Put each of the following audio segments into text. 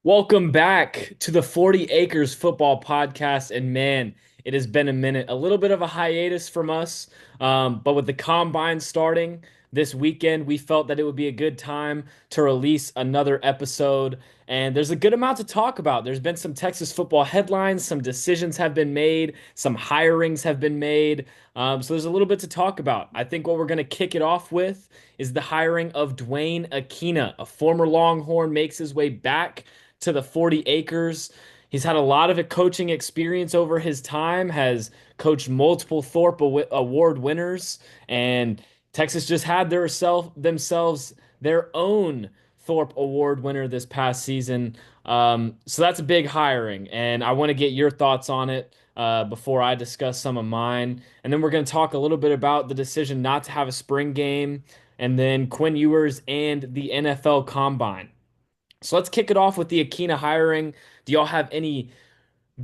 Welcome back to the 40 Acres Football Podcast. And man, it has been a minute, a little bit of a hiatus from us. But with the combine starting this weekend, we felt that it would be a good time to release another episode. And there's a good amount to talk about. There's been some Texas football headlines, some decisions have been made, some hirings have been made. So there's a little bit to talk about. I think what we're going to kick it off with is the hiring of Dwayne Aquina, a former Longhorn, makes his way back to the 40 acres. He's had a lot of coaching experience over his time, has coached multiple Thorpe Award winners, and Texas just had themselves their own Thorpe Award winner this past season. So that's a big hiring, and I want to get your thoughts on it before I discuss some of mine. And then we're going to talk a little bit about the decision not to have a spring game, and then Quinn Ewers and the NFL Combine. So let's kick it off with the Aquina hiring. Do y'all have any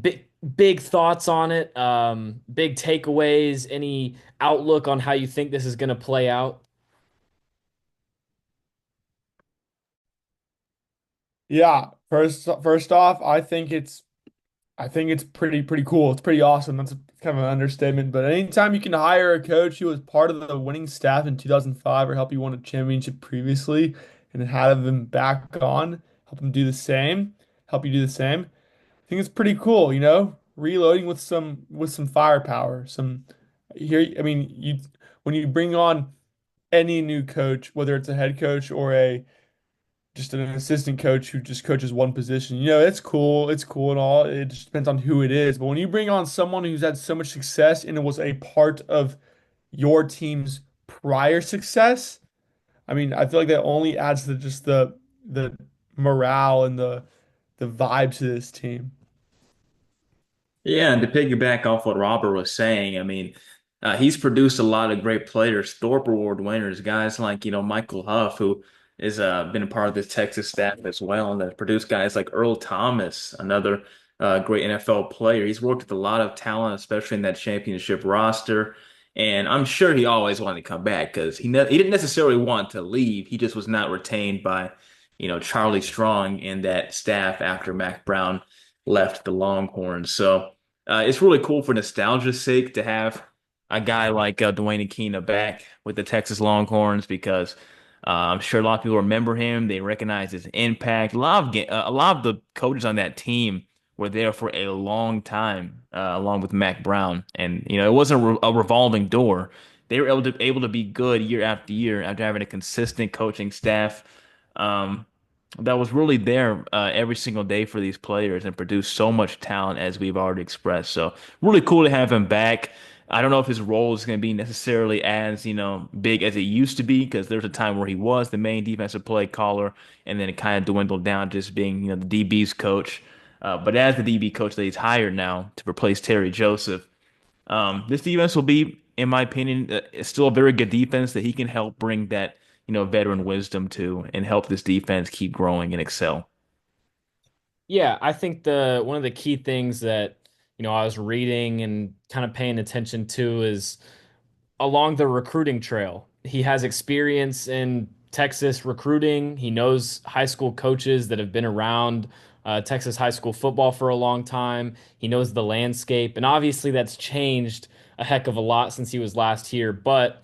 big thoughts on it? Big takeaways? Any outlook on how you think this is going to play out? Yeah, first off, I think it's pretty cool. It's pretty awesome. That's kind of an understatement. But anytime you can hire a coach who was part of the winning staff in 2005 or help you win a championship previously and then have them back on, help them do the same, help you do the same. I think it's pretty cool, reloading with some firepower. Some here, I mean, you when you bring on any new coach, whether it's a head coach or a just an assistant coach who just coaches one position. It's cool and all. It just depends on who it is. But when you bring on someone who's had so much success and it was a part of your team's prior success, I mean, I feel like that only adds to just the morale and the vibe to this team. Yeah, and to piggyback off what Robert was saying, I mean, he's produced a lot of great players, Thorpe Award winners, guys like, Michael Huff, who has been a part of this Texas staff as well, and has produced guys like Earl Thomas, another great NFL player. He's worked with a lot of talent, especially in that championship roster. And I'm sure he always wanted to come back because he didn't necessarily want to leave. He just was not retained by, Charlie Strong and that staff after Mac Brown left the Longhorns. So it's really cool for nostalgia's sake to have a guy like Dwayne Aquina back with the Texas Longhorns because I'm sure a lot of people remember him. They recognize his impact. A lot of the coaches on that team were there for a long time, along with Mac Brown, and it wasn't a revolving door. They were able to be good year after year after having a consistent coaching staff. Um, that was really there every single day for these players and produced so much talent as we've already expressed. So really cool to have him back. I don't know if his role is going to be necessarily as, big as it used to be because there's a time where he was the main defensive play caller and then it kind of dwindled down to just being, the DB's coach. But as the DB coach that he's hired now to replace Terry Joseph, this defense will be, in my opinion, still a very good defense that he can help bring that, veteran wisdom to and help this defense keep growing and excel. Yeah, I think the one of the key things that I was reading and kind of paying attention to is along the recruiting trail. He has experience in Texas recruiting. He knows high school coaches that have been around Texas high school football for a long time. He knows the landscape, and obviously that's changed a heck of a lot since he was last here. But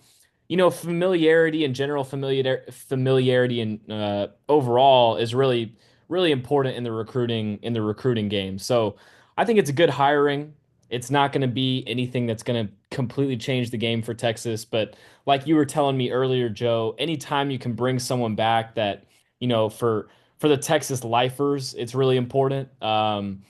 familiarity and general familiarity and overall is really important in the recruiting game. So I think it's a good hiring. It's not going to be anything that's going to completely change the game for Texas, but like you were telling me earlier, Joe, anytime you can bring someone back that, for the Texas lifers, it's really important. And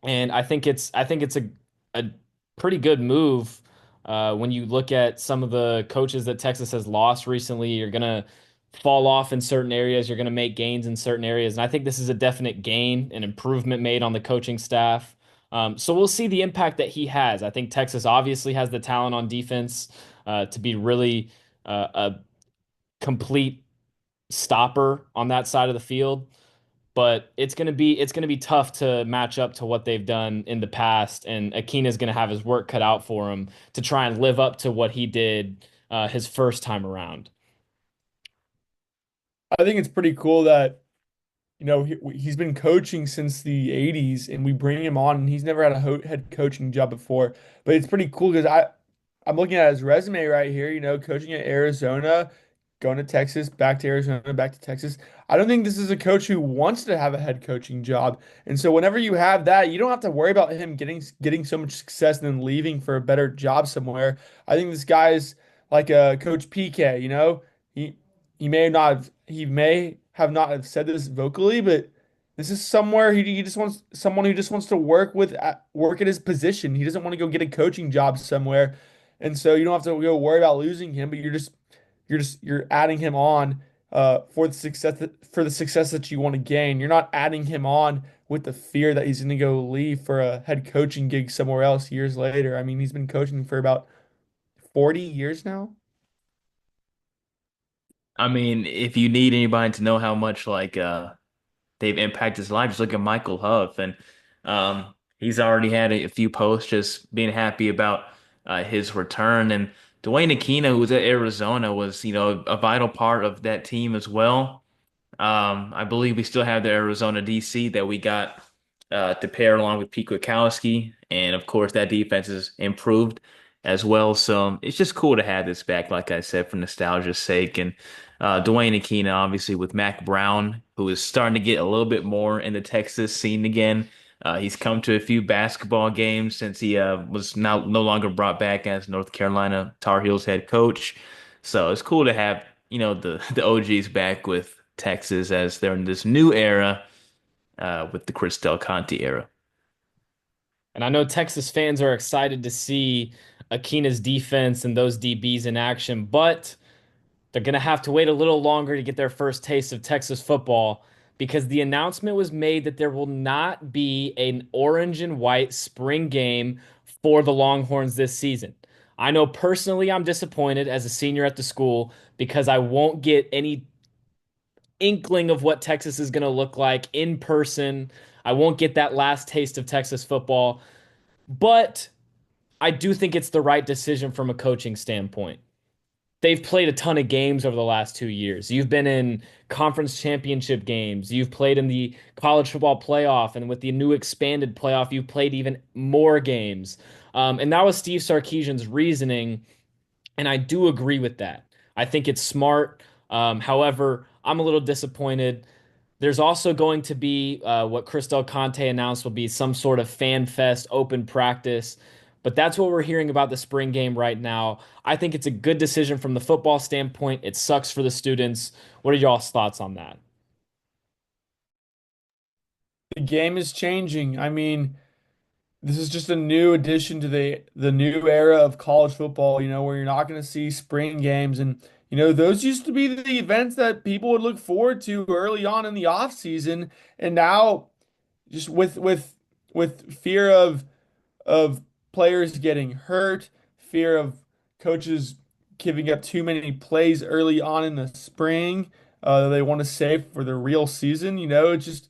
I think it's a pretty good move when you look at some of the coaches that Texas has lost recently. You're gonna fall off in certain areas. You're gonna make gains in certain areas, and I think this is a definite gain, an improvement made on the coaching staff. So we'll see the impact that he has. I think Texas obviously has the talent on defense to be really a complete stopper on that side of the field, but it's gonna be tough to match up to what they've done in the past, and Akina's gonna have his work cut out for him to try and live up to what he did his first time around. I think it's pretty cool that he's been coaching since the 80s, and we bring him on, and he's never had a head coaching job before. But it's pretty cool because I'm looking at his resume right here, coaching at Arizona, going to Texas, back to Arizona, back to Texas. I don't think this is a coach who wants to have a head coaching job. And so whenever you have that, you don't have to worry about him getting so much success and then leaving for a better job somewhere. I think this guy's like a Coach PK, He he may have not have said this vocally, but this is somewhere he just wants someone who just wants to work at his position. He doesn't want to go get a coaching job somewhere. And so you don't have to go worry about losing him, but you're adding him on for the success that you want to gain. You're not adding him on with the fear that he's going to go leave for a head coaching gig somewhere else years later. I mean, he's been coaching for about 40 years now. I mean, if you need anybody to know how much they've impacted his life, just look at Michael Huff, and he's already had a few posts just being happy about his return. And Dwayne Aquino, who was at Arizona, was a vital part of that team as well. I believe we still have the Arizona DC that we got to pair along with Pete Kwiatkowski, and of course that defense has improved as well. So it's just cool to have this back, like I said, for nostalgia's sake. And Dwayne Aquino, obviously, with Mac Brown, who is starting to get a little bit more in the Texas scene again. He's come to a few basketball games since he was now no longer brought back as North Carolina Tar Heels head coach. So it's cool to have, the OGs back with Texas as they're in this new era with the Chris Del Conte era. And I know Texas fans are excited to see Akina's defense and those DBs in action, but they're going to have to wait a little longer to get their first taste of Texas football because the announcement was made that there will not be an orange and white spring game for the Longhorns this season. I know personally I'm disappointed as a senior at the school because I won't get any inkling of what Texas is going to look like in person. I won't get that last taste of Texas football, but I do think it's the right decision from a coaching standpoint. They've played a ton of games over the last 2 years. You've been in conference championship games. You've played in the college football playoff. And with the new expanded playoff, you've played even more games. And that was Steve Sarkisian's reasoning. And I do agree with that. I think it's smart. However, I'm a little disappointed. There's also going to be what Chris Del Conte announced will be some sort of fan fest open practice. But that's what we're hearing about the spring game right now. I think it's a good decision from the football standpoint. It sucks for the students. What are y'all's thoughts on that? The game is changing. I mean, this is just a new addition to the new era of college football, where you're not going to see spring games. And those used to be the events that people would look forward to early on in the off season. And now just with fear of players getting hurt, fear of coaches giving up too many plays early on in the spring, they want to save for the real season. It's just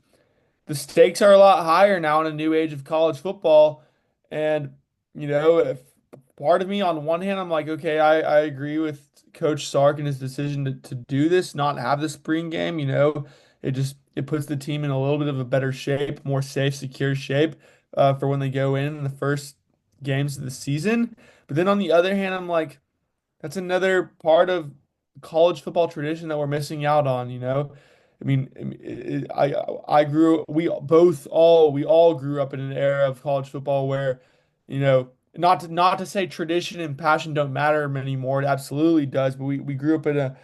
the stakes are a lot higher now in a new age of college football. And, if part of me, on one hand, I'm like, okay, I agree with Coach Sark and his decision to do this, not have the spring game. It puts the team in a little bit of a better shape, more safe, secure shape for when they go in the first games of the season. But then on the other hand, I'm like, that's another part of college football tradition that we're missing out on. I mean, I grew we all grew up in an era of college football where, not to say tradition and passion don't matter anymore. It absolutely does, but we grew up in a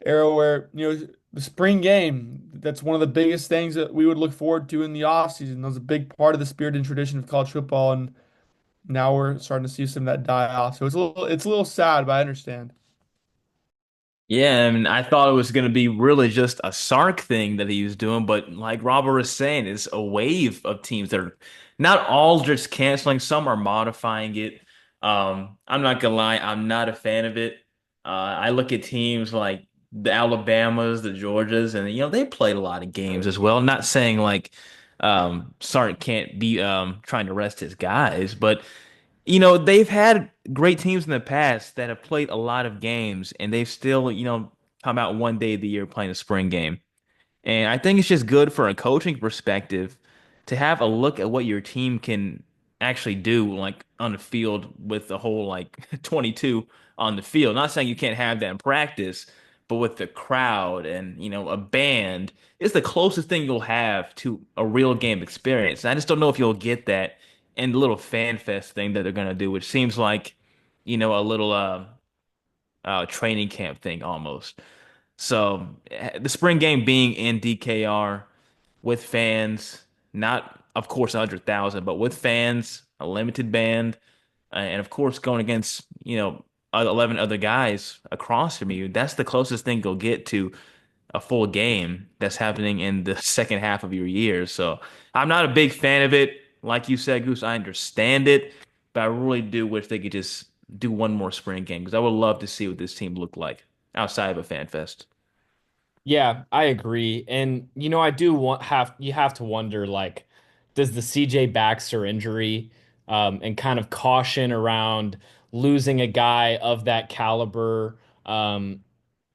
era where, the spring game, that's one of the biggest things that we would look forward to in the offseason. That was a big part of the spirit and tradition of college football, and now we're starting to see some of that die off. So it's a little sad, but I understand. Yeah, I mean, I thought it was going to be really just a Sark thing that he was doing, but like Robert was saying, it's a wave of teams that are not all just canceling, some are modifying it. I'm not gonna lie, I'm not a fan of it. I look at teams like the Alabamas, the Georgias, and they played a lot of games as well. Not saying like Sark can't be trying to rest his guys, but they've had great teams in the past that have played a lot of games and they've still, come out one day of the year playing a spring game. And I think it's just good for a coaching perspective to have a look at what your team can actually do, like on the field with the whole like 22 on the field. Not saying you can't have that in practice, but with the crowd and, a band, it's the closest thing you'll have to a real game experience. And I just don't know if you'll get that in the little fan fest thing that they're gonna do, which seems like, a little training camp thing almost. So the spring game being in DKR with fans, not of course 100,000, but with fans, a limited band, and of course going against 11 other guys across from you. That's the closest thing you'll get to a full game that's happening in the second half of your year. So I'm not a big fan of it. Like you said, Goose, I understand it, but I really do wish they could just do one more spring game because I would love to see what this team looked like outside of a fan fest. Yeah, I agree. And I do want have you have to wonder like does the CJ Baxter injury and kind of caution around losing a guy of that caliber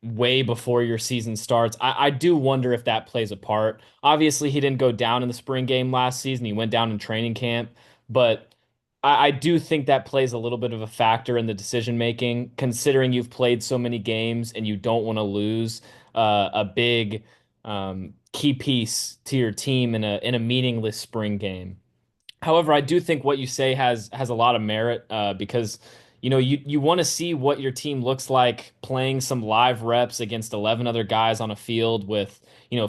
way before your season starts. I do wonder if that plays a part. Obviously, he didn't go down in the spring game last season. He went down in training camp, but I do think that plays a little bit of a factor in the decision making, considering you've played so many games and you don't want to lose a big key piece to your team in a meaningless spring game. However, I do think what you say has a lot of merit because you want to see what your team looks like playing some live reps against 11 other guys on a field with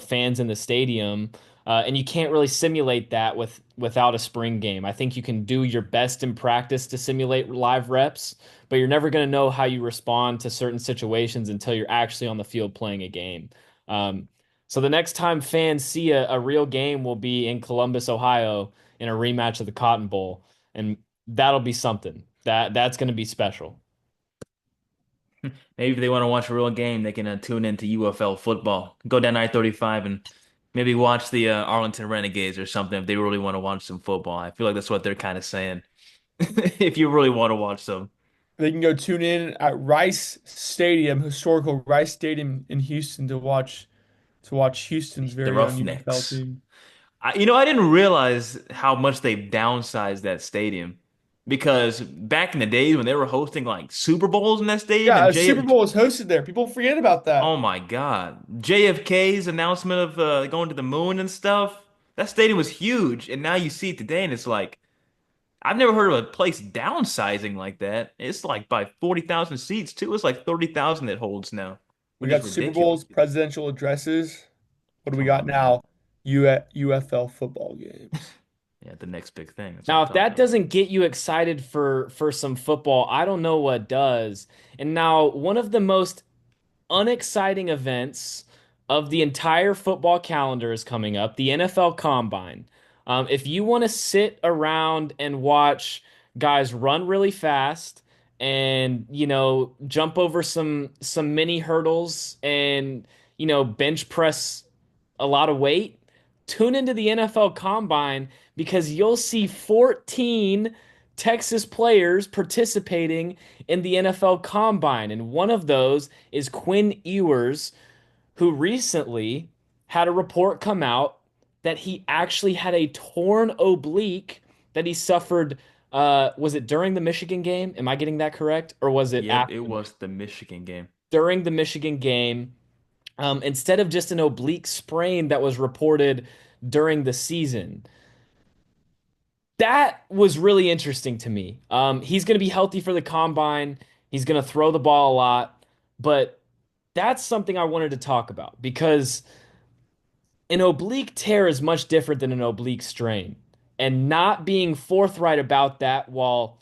fans in the stadium, and you can't really simulate that without a spring game. I think you can do your best in practice to simulate live reps, but you're never going to know how you respond to certain situations until you're actually on the field playing a game. Um, so the next time fans see a real game will be in Columbus, Ohio in a rematch of the Cotton Bowl, and that'll be something. That's going to be special. Maybe if they want to watch a real game, they can tune into UFL football. Go down I-35 and maybe watch the Arlington Renegades or something if they really want to watch some football. I feel like that's what they're kind of saying. If you really want to watch some. They can go tune in at Rice Stadium, historical Rice Stadium in Houston to watch Houston's The very own UFL Roughnecks. team. I didn't realize how much they've downsized that stadium because back in the days when they were hosting like Super Bowls in that stadium Yeah, and a Super Bowl was hosted there. People forget about oh that. my God, JFK's announcement of going to the moon and stuff, that stadium was huge. And now you see it today and it's like, I've never heard of a place downsizing like that. It's like by 40,000 seats too. It's like 30,000 it holds now, We which is got Super ridiculous. Bowls, presidential addresses. What do we Come got on, man. now? UFL football games. Yeah, the next big thing. That's what Now, I'm if that talking about. doesn't get you excited for some football, I don't know what does. And now, one of the most unexciting events of the entire football calendar is coming up, the NFL Combine. If you want to sit around and watch guys run really fast and jump over some mini hurdles and bench press a lot of weight, tune into the NFL Combine because you'll see 14 Texas players participating in the NFL Combine. And one of those is Quinn Ewers, who recently had a report come out that he actually had a torn oblique that he suffered. Was it during the Michigan game? Am I getting that correct? Or was it Yep, after it the was Michigan? the Michigan game. During the Michigan game, instead of just an oblique sprain that was reported during the season. That was really interesting to me. He's going to be healthy for the combine. He's going to throw the ball a lot, but that's something I wanted to talk about because an oblique tear is much different than an oblique strain. And not being forthright about that while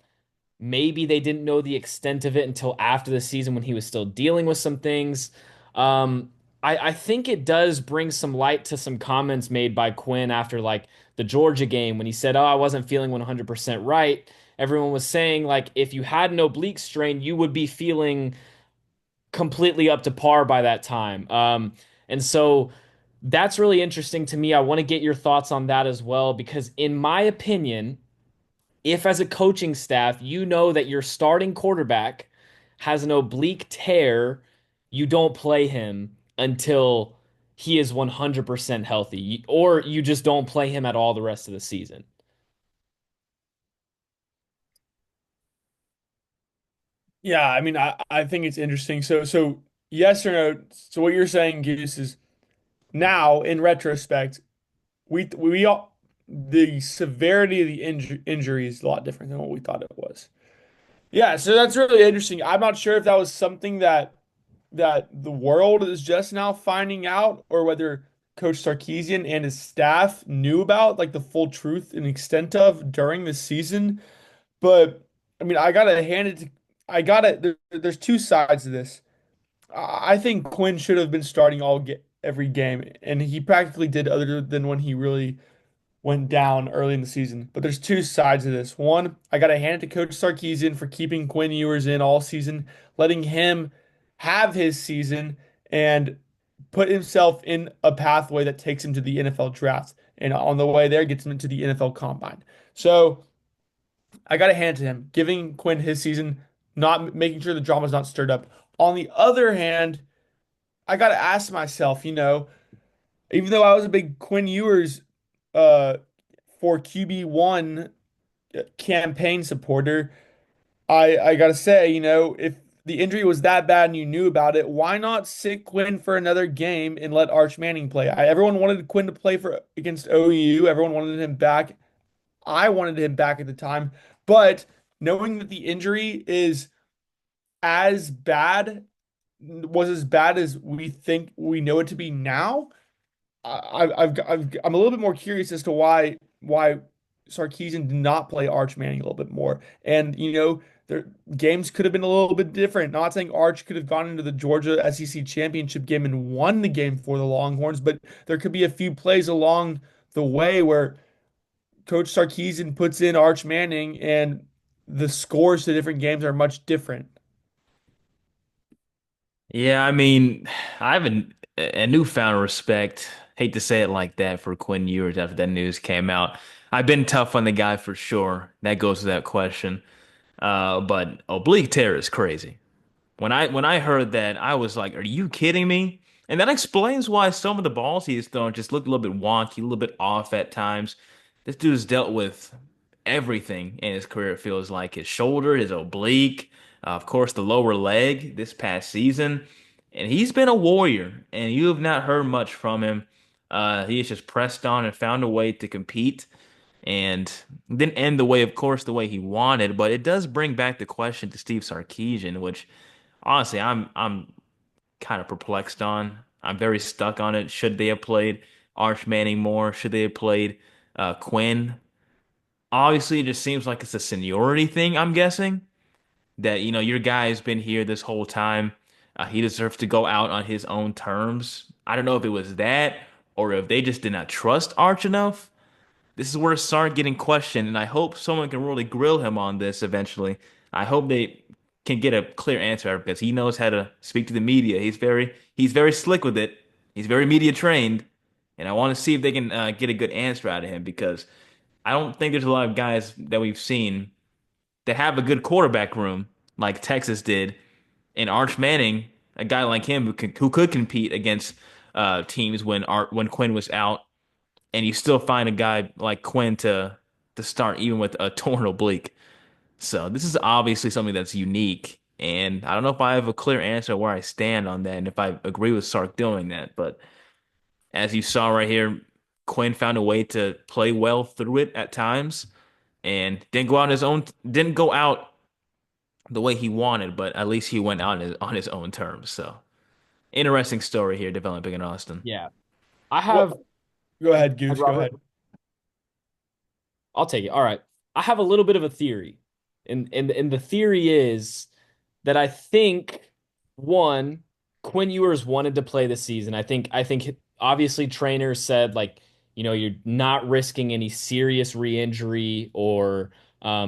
maybe they didn't know the extent of it until after the season when he was still dealing with some things. Um, I think it does bring some light to some comments made by Quinn after like the Georgia game when he said, "Oh, I wasn't feeling 100% right." Everyone was saying like if you had an oblique strain, you would be feeling completely up to par by that time. And so that's really interesting to me. I want to get your thoughts on that as well because in my opinion, if as a coaching staff you know that your starting quarterback has an oblique tear, you don't play him until he is 100% healthy, or you just don't play him at all the rest of the season. Yeah, I mean, I think it's interesting. So yes or no? So what you're saying, Goose, is now in retrospect, we all the severity of the injury is a lot different than what we thought it was. Yeah, so that's really interesting. I'm not sure if that was something that the world is just now finding out, or whether Coach Sarkisian and his staff knew about, like the full truth and extent of during the season. But I mean, I gotta. There's two sides to this. I think Quinn should have been starting every game, and he practically did, other than when he really went down early in the season. But there's two sides to this. One, I got to hand it to Coach Sarkisian for keeping Quinn Ewers in all season, letting him have his season and put himself in a pathway that takes him to the NFL draft. And on the way there, gets him into the NFL combine. So I got to hand it to him, giving Quinn his season, not making sure the drama's not stirred up. On the other hand, I got to ask myself, even though I was a big Quinn Ewers uh, for QB1 campaign supporter, I gotta say, if the injury was that bad and you knew about it, why not sit Quinn for another game and let Arch Manning play? Everyone wanted Quinn to play for against OU. Everyone wanted him back. I wanted him back at the time, but knowing that the injury is as bad was as bad as we think we know it to be now. I'm a little bit more curious as to why Sarkisian did not play Arch Manning a little bit more. And their games could have been a little bit different. Not saying Arch could have gone into the Georgia SEC championship game and won the game for the Longhorns, but there could be a few plays along the way where Coach Sarkisian puts in Arch Manning and the scores to different games are much different. Yeah, I mean, I have a newfound respect. Hate to say it like that for Quinn Ewers after that news came out. I've been tough on the guy for sure. That goes to that question. But oblique tear is crazy. When I heard that, I was like, "Are you kidding me?" And that explains why some of the balls he's thrown just look a little bit wonky, a little bit off at times. This dude's dealt with everything in his career. It feels like his shoulder, his oblique, of course, the lower leg this past season, and he's been a warrior. And you have not heard much from him. He has just pressed on and found a way to compete and didn't end the way, of course, the way he wanted. But it does bring back the question to Steve Sarkisian, which honestly I'm kind of perplexed on. I'm very stuck on it. Should they have played Arch Manning more? Should they have played Quinn? Obviously, it just seems like it's a seniority thing, I'm guessing. That, your guy's been here this whole time. He deserves to go out on his own terms. I don't know if it was that or if they just did not trust Arch enough. This is where Sark getting questioned, and I hope someone can really grill him on this eventually. I hope they can get a clear answer because he knows how to speak to the media. He's very slick with it. He's very media trained, and I want to see if they can get a good answer out of him because I don't think there's a lot of guys that we've seen that have a good quarterback room like Texas did, and Arch Manning, a guy like him who could compete against teams when Quinn was out and you still find a guy like Quinn to start even with a torn oblique. So this is obviously something that's unique, and I don't know if I have a clear answer where I stand on that and if I agree with Sark doing that. But as you saw right here, Quinn found a way to play well through it at times and didn't go out the way he wanted, but at least he went out on his own terms. So interesting story here developing in Austin. Yeah. I What? have, Go ahead, I'd Goose. Go Robert. ahead. I'll take it. All right. I have a little bit of a theory. And the theory is that I think one, Quinn Ewers wanted to play this season. I think obviously trainers said like, you're not risking any serious re-injury or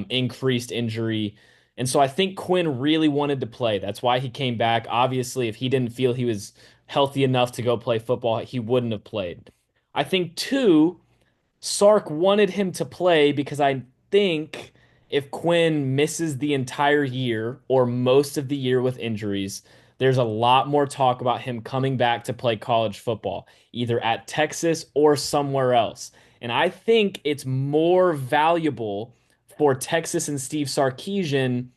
increased injury. And so I think Quinn really wanted to play. That's why he came back. Obviously, if he didn't feel he was healthy enough to go play football, he wouldn't have played. I think two, Sark wanted him to play because I think if Quinn misses the entire year or most of the year with injuries, there's a lot more talk about him coming back to play college football, either at Texas or somewhere else. And I think it's more valuable for Texas and Steve Sarkisian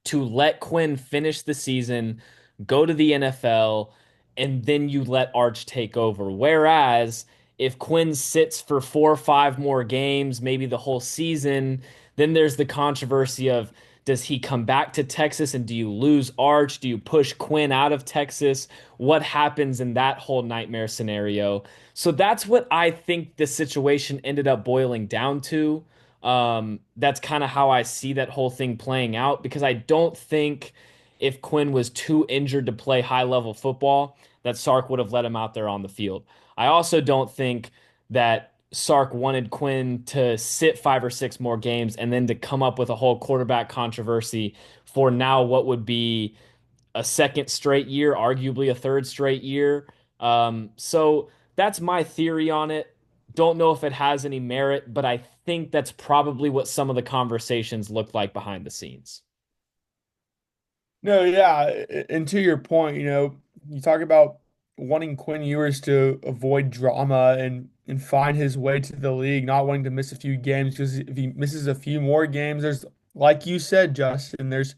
to let Quinn finish the season, go to the NFL, and then you let Arch take over. Whereas if Quinn sits for 4 or 5 more games, maybe the whole season, then there's the controversy of does he come back to Texas and do you lose Arch? Do you push Quinn out of Texas? What happens in that whole nightmare scenario? So that's what I think the situation ended up boiling down to. That's kind of how I see that whole thing playing out because I don't think if Quinn was too injured to play high level football, that Sark would have let him out there on the field. I also don't think that Sark wanted Quinn to sit 5 or 6 more games and then to come up with a whole quarterback controversy for now what would be a second straight year, arguably a third straight year. So that's my theory on it. Don't know if it has any merit, but I think that's probably what some of the conversations looked like behind the scenes. No, yeah, and to your point, you talk about wanting Quinn Ewers to avoid drama and find his way to the league, not wanting to miss a few games because if he misses a few more games, there's like you said, Justin, there's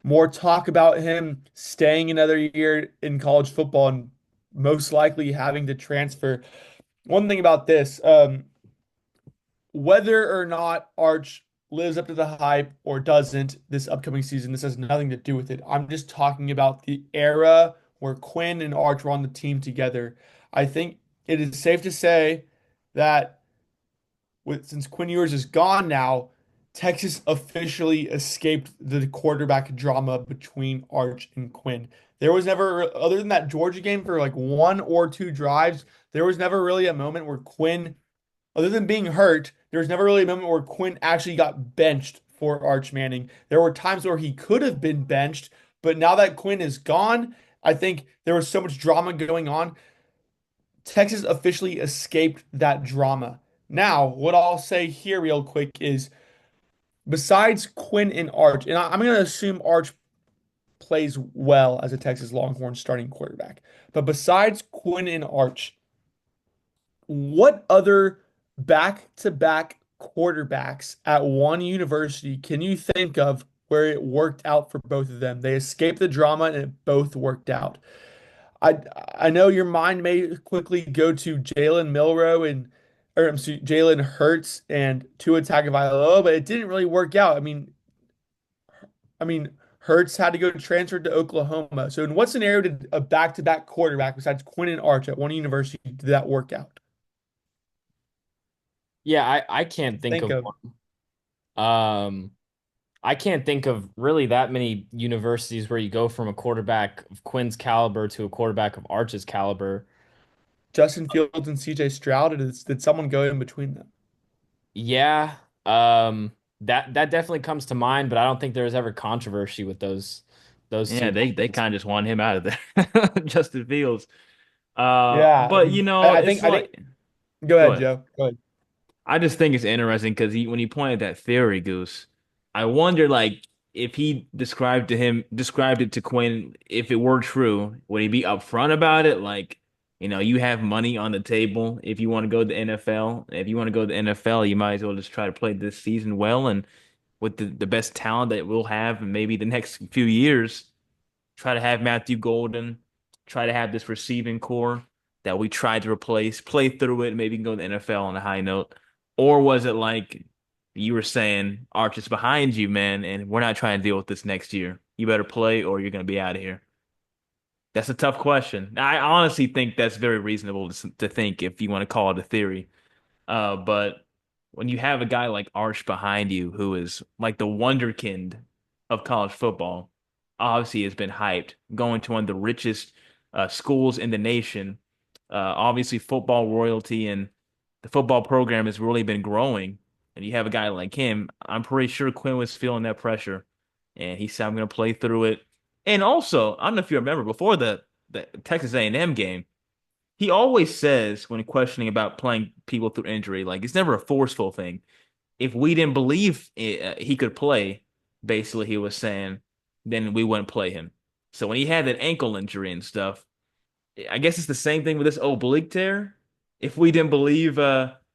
more talk about him staying another year in college football and most likely having to transfer. One thing about this, whether or not Arch lives up to the hype or doesn't this upcoming season, this has nothing to do with it. I'm just talking about the era where Quinn and Arch were on the team together. I think it is safe to say that since Quinn Ewers is gone now, Texas officially escaped the quarterback drama between Arch and Quinn. There was never, other than that Georgia game for like 1 or 2 drives, there was never really a moment where Quinn, other than being hurt, there was never really a moment where Quinn actually got benched for Arch Manning. There were times where he could have been benched, but now that Quinn is gone, I think there was so much drama going on. Texas officially escaped that drama. Now, what I'll say here real quick is besides Quinn and Arch, and I'm going to assume Arch plays well as a Texas Longhorn starting quarterback, but besides Quinn and Arch, what other back-to-back quarterbacks at one university can you think of where it worked out for both of them? They escaped the drama and it both worked out. I I know your mind may quickly go to Jalen Milroe and or I'm sorry, Jalen Hurts and Tua Tagovailoa, but it didn't really work out. I mean Hurts had to go transfer to Oklahoma. So in what scenario did a back-to-back quarterback besides Quinn and Arch at one university did that work out? Yeah, I can't think Think of of one. Um, I can't think of really that many universities where you go from a quarterback of Quinn's caliber to a quarterback of Arch's caliber. Justin Fields and CJ Stroud. Did someone go in between them? Yeah, that definitely comes to mind, but I don't think there was ever controversy with those Yeah, two they guys. kind of just want him out of there. Justin Fields. Yeah, I But mean, I it's think I think like go go ahead, ahead. Joe. Go ahead. I just think it's interesting because when he pointed that theory, Goose, I wonder like if he described it to Quinn, if it were true, would he be upfront about it? Like, you have money on the table if you want to go to the NFL. If you want to go to the NFL, you might as well just try to play this season well and with the best talent that we'll have in maybe the next few years try to have Matthew Golden, try to have this receiving core that we tried to replace, play through it, maybe go to the NFL on a high note? Or was it like you were saying, Arch is behind you, man, and we're not trying to deal with this next year. You better play or you're going to be out of here. That's a tough question. I honestly think that's very reasonable to think if you want to call it a theory. But when you have a guy like Arch behind you, who is like the wonderkind of college football, obviously has been hyped, going to one of the richest schools in the nation. Obviously, football royalty and the football program has really been growing. And you have a guy like him, I'm pretty sure Quinn was feeling that pressure, and he said, "I'm going to play through it." And also, I don't know if you remember before the Texas A&M game. He always says when questioning about playing people through injury, like it's never a forceful thing. If we didn't believe he could play, basically he was saying, then we wouldn't play him. So when he had that ankle injury and stuff, I guess it's the same thing with this oblique tear. If we didn't believe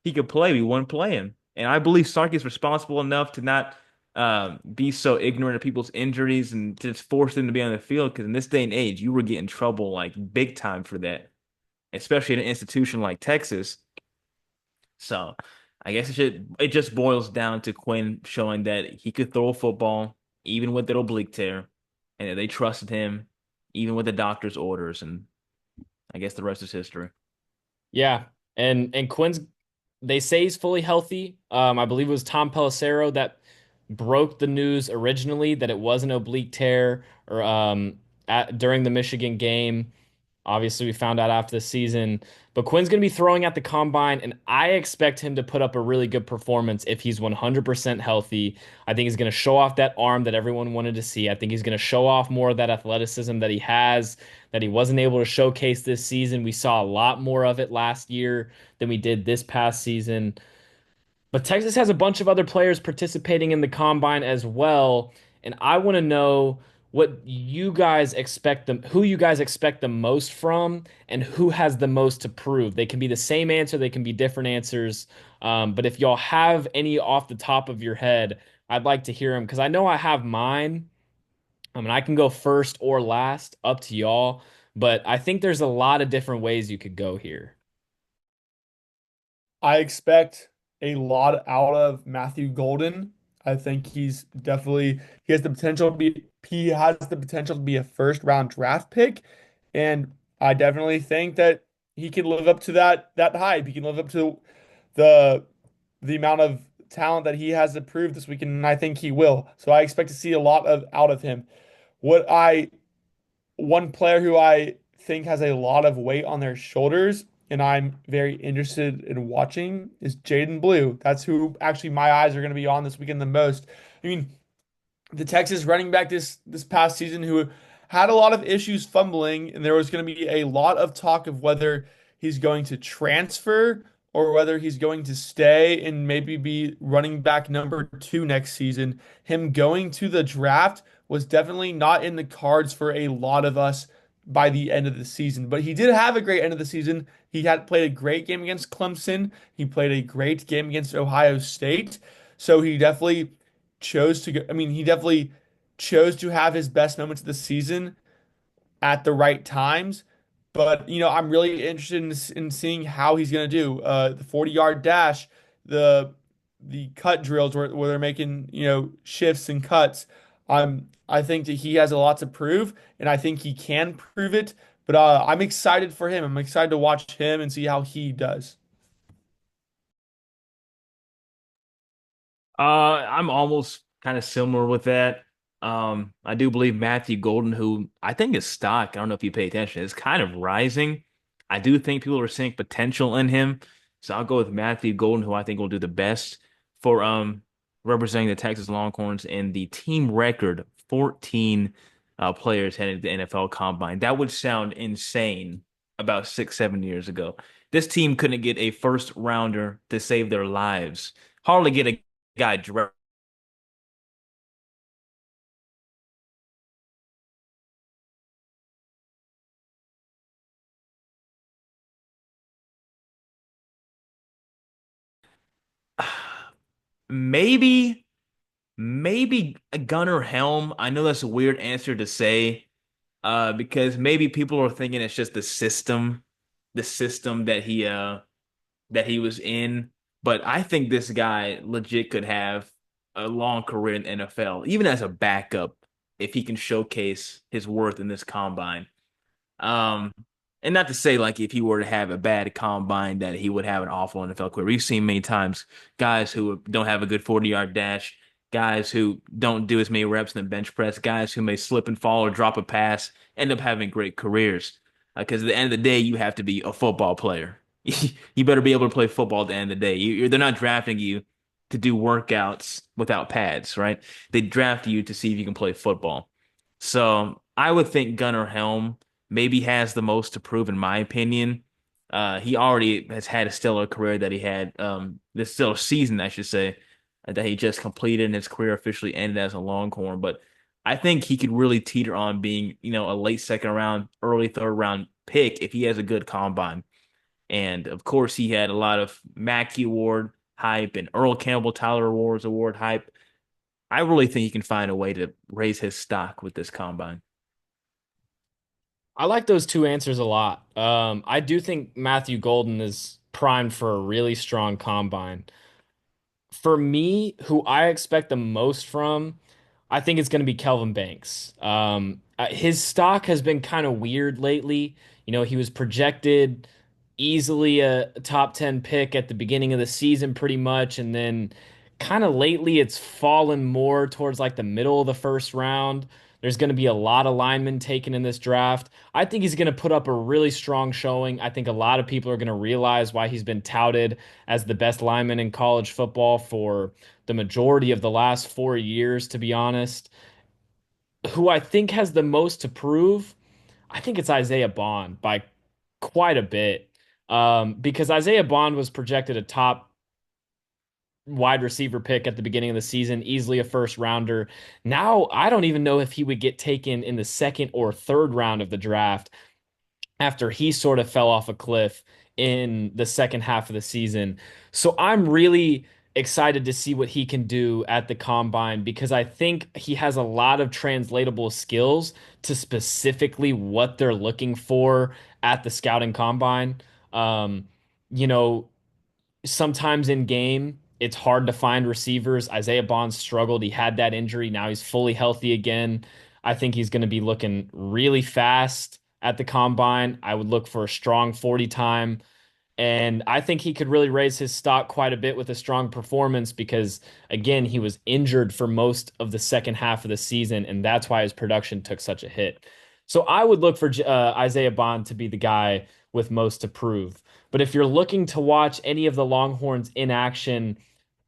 he could play, we wouldn't play him. And I believe Sark is responsible enough to not be so ignorant of people's injuries and just force them to be on the field. Because in this day and age, you were getting trouble like big time for that, especially at an institution like Texas. So I guess it just boils down to Quinn showing that he could throw a football even with that oblique tear, and that they trusted him even with the doctor's orders. And I guess the rest is history. Yeah, and Quinn's they say he's fully healthy. I believe it was Tom Pelissero that broke the news originally that it was an oblique tear or during the Michigan game. Obviously, we found out after the season, but Quinn's going to be throwing at the combine, and I expect him to put up a really good performance if he's 100% healthy. I think he's going to show off that arm that everyone wanted to see. I think he's going to show off more of that athleticism that he has, that he wasn't able to showcase this season. We saw a lot more of it last year than we did this past season. But Texas has a bunch of other players participating in the combine as well, and I want to know what you guys expect them, who you guys expect the most from, and who has the most to prove. They can be the same answer, they can be different answers. But if y'all have any off the top of your head, I'd like to hear them because I know I have mine. I mean, I can go first or last, up to y'all. But I think there's a lot of different ways you could go here. I expect a lot out of Matthew Golden. I think he has the potential to be a first round draft pick. And I definitely think that he can live up to that hype. He can live up to the the amount of talent that he has to prove this weekend, and I think he will. So I expect to see a lot of out of him. What I One player who I think has a lot of weight on their shoulders, and I'm very interested in watching, is Jaden Blue. That's who actually my eyes are going to be on this weekend the most. I mean, the Texas running back this past season who had a lot of issues fumbling, and there was going to be a lot of talk of whether he's going to transfer or whether he's going to stay and maybe be running back number two next season. Him going to the draft was definitely not in the cards for a lot of us by the end of the season, but he did have a great end of the season. He had played a great game against Clemson. He played a great game against Ohio State. So he definitely chose to have his best moments of the season at the right times. But, I'm really interested in seeing how he's going to do. The 40-yard dash, the cut drills where they're making, shifts and cuts. I think that he has a lot to prove, and I think he can prove it. But I'm excited for him. I'm excited to watch him and see how he does. I'm almost kind of similar with that. I do believe Matthew Golden, who I think his stock, I don't know if you pay attention, is kind of rising. I do think people are seeing potential in him. So I'll go with Matthew Golden, who I think will do the best for representing the Texas Longhorns in the team record 14 players heading to the NFL Combine. That would sound insane about 6, 7 years ago. This team couldn't get a first rounder to save their lives. Hardly get a guy drafted. Maybe, maybe a Gunnar Helm. I know that's a weird answer to say, because maybe people are thinking it's just the system that he was in. But I think this guy legit could have a long career in the NFL, even as a backup, if he can showcase his worth in this combine. Um, and not to say like if he were to have a bad combine that he would have an awful NFL career. We've seen many times guys who don't have a good 40-yard dash, guys who don't do as many reps in the bench press, guys who may slip and fall or drop a pass, end up having great careers. Because at the end of the day, you have to be a football player. You better be able to play football at the end of the day. They're not drafting you to do workouts without pads, right? They draft you to see if you can play football. So I would think Gunnar Helm maybe has the most to prove, in my opinion. He already has had a stellar career that he had, this stellar season, I should say, that he just completed and his career officially ended as a Longhorn. But I think he could really teeter on being, a late second round, early third round pick if he has a good combine. And of course, he had a lot of Mackey Award hype and Earl Campbell Tyler Awards award hype. I really think he can find a way to raise his stock with this combine. I like those two answers a lot. I do think Matthew Golden is primed for a really strong combine. For me, who I expect the most from, I think it's going to be Kelvin Banks. His stock has been kind of weird lately. He was projected easily a top 10 pick at the beginning of the season, pretty much. And then kind of lately, it's fallen more towards like the middle of the first round. There's going to be a lot of linemen taken in this draft. I think he's going to put up a really strong showing. I think a lot of people are going to realize why he's been touted as the best lineman in college football for the majority of the last 4 years, to be honest. Who I think has the most to prove, I think it's Isaiah Bond by quite a bit. Because Isaiah Bond was projected a top wide receiver pick at the beginning of the season, easily a first rounder. Now, I don't even know if he would get taken in the second or third round of the draft after he sort of fell off a cliff in the second half of the season. So I'm really excited to see what he can do at the combine because I think he has a lot of translatable skills to specifically what they're looking for at the scouting combine. Um, you know, Sometimes in game, it's hard to find receivers. Isaiah Bond struggled. He had that injury. Now he's fully healthy again. I think he's going to be looking really fast at the combine. I would look for a strong 40 time. And I think he could really raise his stock quite a bit with a strong performance because, again, he was injured for most of the second half of the season, and that's why his production took such a hit. So I would look for Isaiah Bond to be the guy with most to prove. But if you're looking to watch any of the Longhorns in action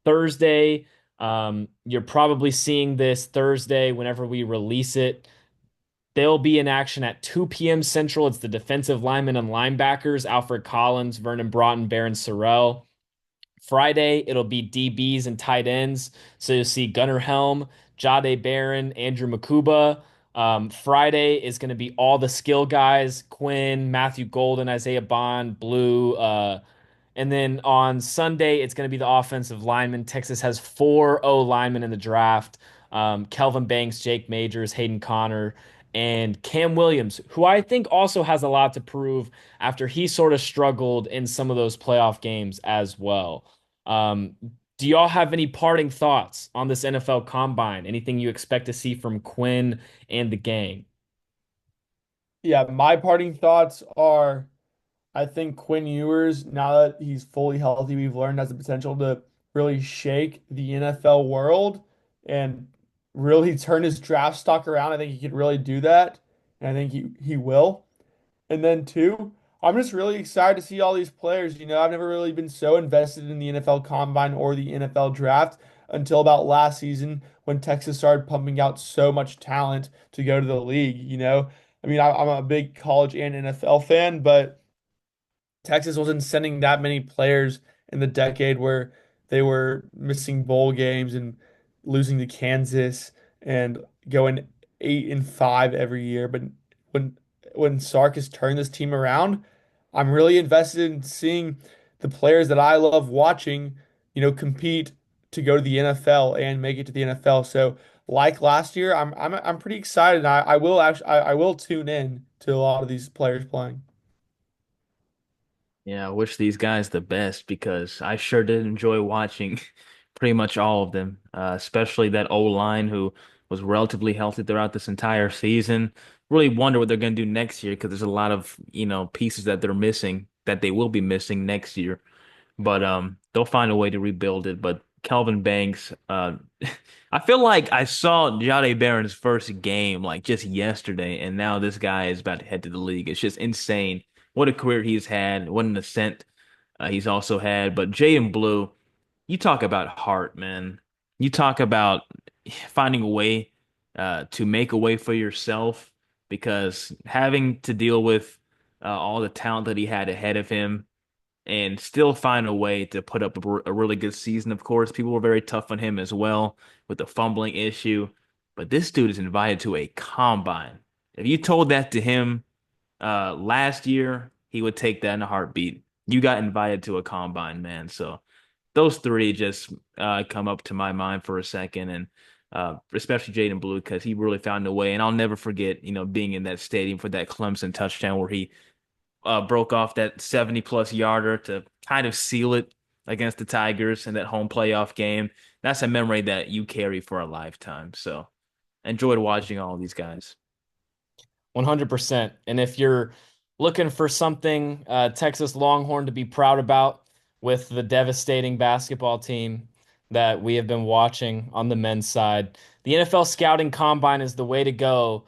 Thursday, you're probably seeing this Thursday whenever we release it. They'll be in action at 2 p.m. Central. It's the defensive linemen and linebackers, Alfred Collins, Vernon Broughton, Barron Sorrell. Friday, it'll be DBs and tight ends. So you'll see Gunnar Helm, Jade Barron, Andrew Makuba. Friday is going to be all the skill guys, Quinn, Matthew Golden, Isaiah Bond, Blue, and then on Sunday, it's going to be the offensive lineman. Texas has four O linemen in the draft: Kelvin Banks, Jake Majors, Hayden Connor, and Cam Williams, who I think also has a lot to prove after he sort of struggled in some of those playoff games as well. Um, do y'all have any parting thoughts on this NFL Combine? Anything you expect to see from Quinn and the gang? Yeah, my parting thoughts are I think Quinn Ewers, now that he's fully healthy, we've learned has the potential to really shake the NFL world and really turn his draft stock around. I think he could really do that, and I think he will. And then two, I'm just really excited to see all these players. I've never really been so invested in the NFL Combine or the NFL Draft until about last season when Texas started pumping out so much talent to go to the league. I mean, I'm a big college and NFL fan, but Texas wasn't sending that many players in the decade where they were missing bowl games and losing to Kansas and going 8-5 every year. But when when Sark has turned this team around, I'm really invested in seeing the players that I love watching, compete to go to the NFL and make it to the NFL. So like last year, I'm pretty excited. I will actually I will tune in to a lot of these players playing. Yeah, I wish these guys the best because I sure did enjoy watching pretty much all of them, especially that O-line who was relatively healthy throughout this entire season. Really wonder what they're going to do next year because there's a lot of, pieces that they're missing that they will be missing next year. But they'll find a way to rebuild it. But Calvin Banks, I feel like I saw Jade Barron's first game like just yesterday, and now this guy is about to head to the league. It's just insane. What a career he's had. What an ascent he's also had. But Jay and Blue, you talk about heart, man. You talk about finding a way to make a way for yourself because having to deal with all the talent that he had ahead of him and still find a way to put up a really good season. Of course, people were very tough on him as well with the fumbling issue. but this dude is invited to a combine. If you told that to him last year, he would take that in a heartbeat. You got invited to a combine, man. So those three just come up to my mind for a second, and especially Jaden Blue because he really found a way. And I'll never forget, being in that stadium for that Clemson touchdown where he broke off that 70 plus yarder to kind of seal it against the Tigers in that home playoff game. That's a memory that you carry for a lifetime. So enjoyed watching all these guys. 100%. And if you're looking for something Texas Longhorn to be proud about with the devastating basketball team that we have been watching on the men's side, the NFL Scouting Combine is the way to go.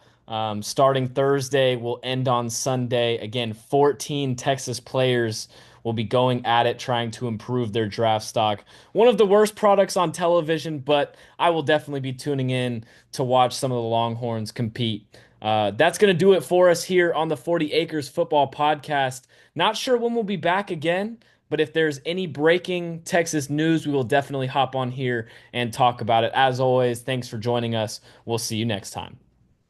Starting Thursday, will end on Sunday. Again, 14 Texas players will be going at it, trying to improve their draft stock. One of the worst products on television, but I will definitely be tuning in to watch some of the Longhorns compete. That's going to do it for us here on the 40 Acres Football Podcast. Not sure when we'll be back again, but if there's any breaking Texas news, we will definitely hop on here and talk about it. As always, thanks for joining us. We'll see you next time.